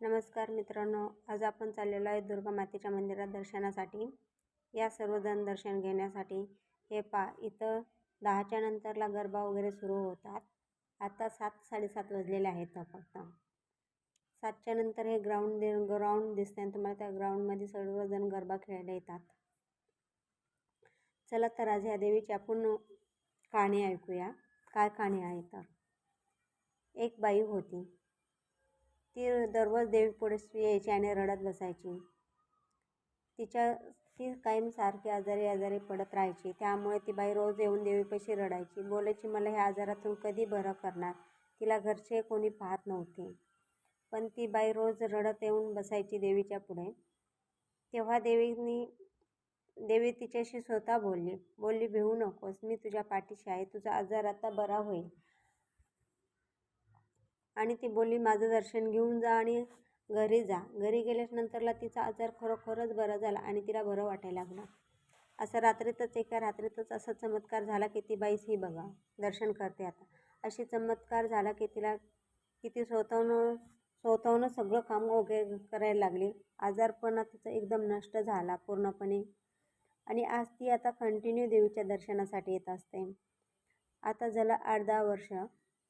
नमस्कार मित्रांनो, आज आपण चाललेलो आहे दुर्गा मातेच्या मंदिरात दर्शनासाठी. या सर्वजण दर्शन घेण्यासाठी. हे इथं 10च्या नंतरला गरबा वगैरे सुरू होतात. आता 7-7:30 वाजलेले आहेत फक्त. 7च्या नंतर हे ग्राउंड दिसतंय तुम्हाला. त्या ग्राउंडमध्ये सर्वजण गरबा खेळायला येतात. चला तर आज ह्या देवीची आपण कहाणी ऐकूया. काय कहाणी आहे तर, एक बाई होती. ती दररोज देवीपुढे यायची आणि रडत बसायची. ती कायम सारखी आजारी पडत राहायची. त्यामुळे ती बाई रोज येऊन देवीपाशी रडायची. बोलायची, मला ह्या आजारातून कधी बरं करणार. तिला घरचे कोणी पाहत नव्हते. पण ती बाई रोज रडत येऊन बसायची देवीच्या पुढे. तेव्हा देवी तिच्याशी स्वतः बोलली, भिवू नकोस, मी तुझ्या पाठीशी आहे. तुझा आजार आता बरा होईल. आणि ती बोलली, माझं दर्शन घेऊन जा आणि घरी जा. घरी गेल्यानंतरला तिचा आजार खरोखरच बरा झाला आणि तिला बरं वाटायला लागलं. एका रात्रीतच असा चमत्कार झाला की ती बाईच ही बघा दर्शन करते आता. अशी चमत्कार झाला की ती स्वतःहून सगळं काम वगैरे करायला लागली. आजारपणा तिचा एकदम नष्ट झाला पूर्णपणे. आणि आज ती आता कंटिन्यू देवीच्या दर्शनासाठी येत असते. आता झालं 8-10 वर्ष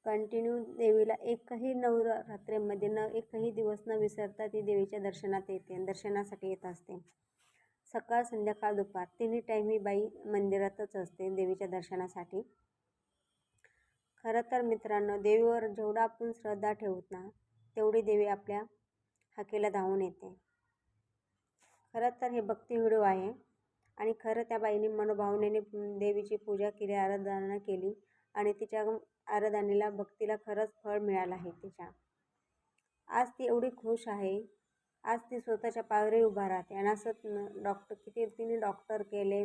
कंटिन्यू देवीला एकही नवरात्रीमध्ये एकही दिवस न विसरता ती देवीच्या दर्शनासाठी येत असते. सकाळ, संध्याकाळ, दुपार तिन्ही टाईम ही बाई मंदिरातच असते देवीच्या दर्शनासाठी. खरं तर मित्रांनो, देवीवर जेवढा आपण श्रद्धा ठेवत ना, तेवढी देवी आपल्या हाकेला धावून येते. खरं तर हे भक्ती व्हिडिओ आहे आणि खरं त्या बाईने मनोभावनेने देवीची पूजा केली, आराधना केली आणि तिच्या आराधनेला, भक्तीला खरंच फळ मिळालं आहे तिच्या. आज ती एवढी खुश आहे. आज ती स्वतःच्या पायावर उभा राहते. आणि असं तिने डॉक्टर केले,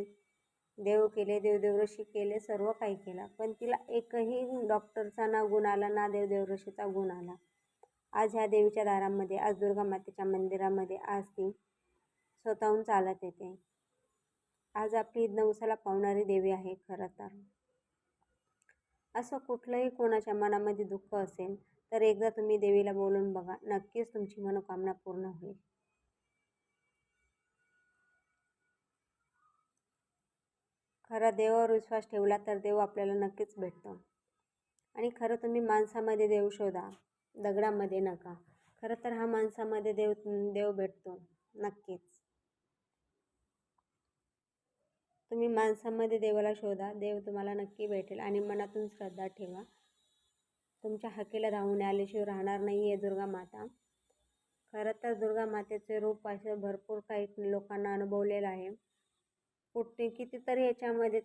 देवदेवऋषी केले, सर्व काही केलं. पण तिला एकही डॉक्टरचा ना गुण आला, ना देवदेवऋषीचा गुण आला. आज ह्या देवीच्या दारामध्ये, आज दुर्गा मातेच्या मंदिरामध्ये आज ती स्वतःहून चालत येते. आज आपली नवसाला पावणारी देवी आहे. खरं तर असं कुठलंही कोणाच्या मनामध्ये दुःख असेल तर एकदा तुम्ही देवीला बोलून बघा, नक्कीच तुमची मनोकामना पूर्ण होईल. खरं देवावर विश्वास ठेवला तर देव आपल्याला नक्कीच भेटतो. आणि खरं तुम्ही माणसामध्ये देव शोधा, दगडामध्ये नका. खरं तर हा माणसामध्ये देव भेटतो नक्कीच. तुम्ही माणसामध्ये देवाला शोधा, देव तुम्हाला नक्की भेटेल. आणि मनातून श्रद्धा ठेवा. तुमच्या हाकेला धावून आल्याशिवाय राहणार नाही आहे दुर्गा माता. खरं तर दुर्गा मातेचे रूप असं भरपूर काही लोकांना अनुभवलेलं आहे. कितीतरी याच्यामध्ये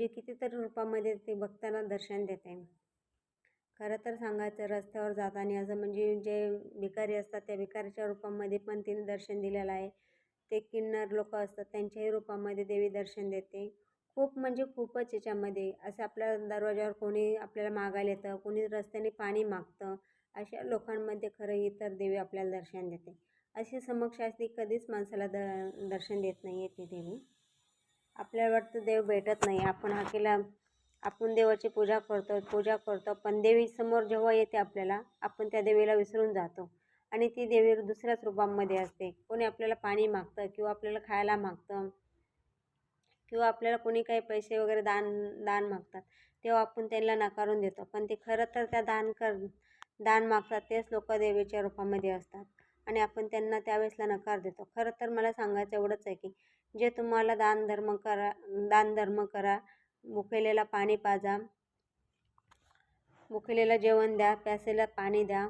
कितीतरी रूपामध्ये ते भक्तांना दर्शन देते. खरं तर सांगायचं, रस्त्यावर जाताना असं जे भिकारी असतात त्या भिकारीच्या रूपामध्ये पण तिने दर्शन दिलेलं आहे. ते किन्नर लोक असतात त्यांच्याही रूपामध्ये देवी दर्शन देते. खूपच याच्यामध्ये असं आपल्या दरवाजावर कोणी आपल्याला मागायला येतं, कोणी रस्त्याने पाणी मागतं. अशा लोकांमध्ये खरं ही तर देवी आपल्याला दर्शन देते. अशी समक्ष असती कधीच माणसाला दर्शन देत नाही आहे ती देवी. आपल्याला वाटतं देव भेटत नाही, आपण देवाची पूजा करतो पण देवी समोर जेव्हा येते आपल्याला, आपण त्या देवीला विसरून जातो आणि ती देवी दुसऱ्याच रूपामध्ये असते. कोणी आपल्याला पाणी मागतं किंवा आपल्याला खायला मागतं किंवा आपल्याला कोणी काही पैसे वगैरे दान मागतात, तेव्हा आपण त्यांना नकारून देतो. पण ते खरं तर त्या दान मागतात तेच लोक देवीच्या रूपामध्ये असतात आणि आपण त्यांना त्यावेळेसला नकार देतो. खरं तर मला सांगायचं एवढंच आहे की जे तुम्हाला दान धर्म करा, भुकेलेला पाणी पाजा, भुकेलेला जेवण द्या, प्यासेला पाणी द्या.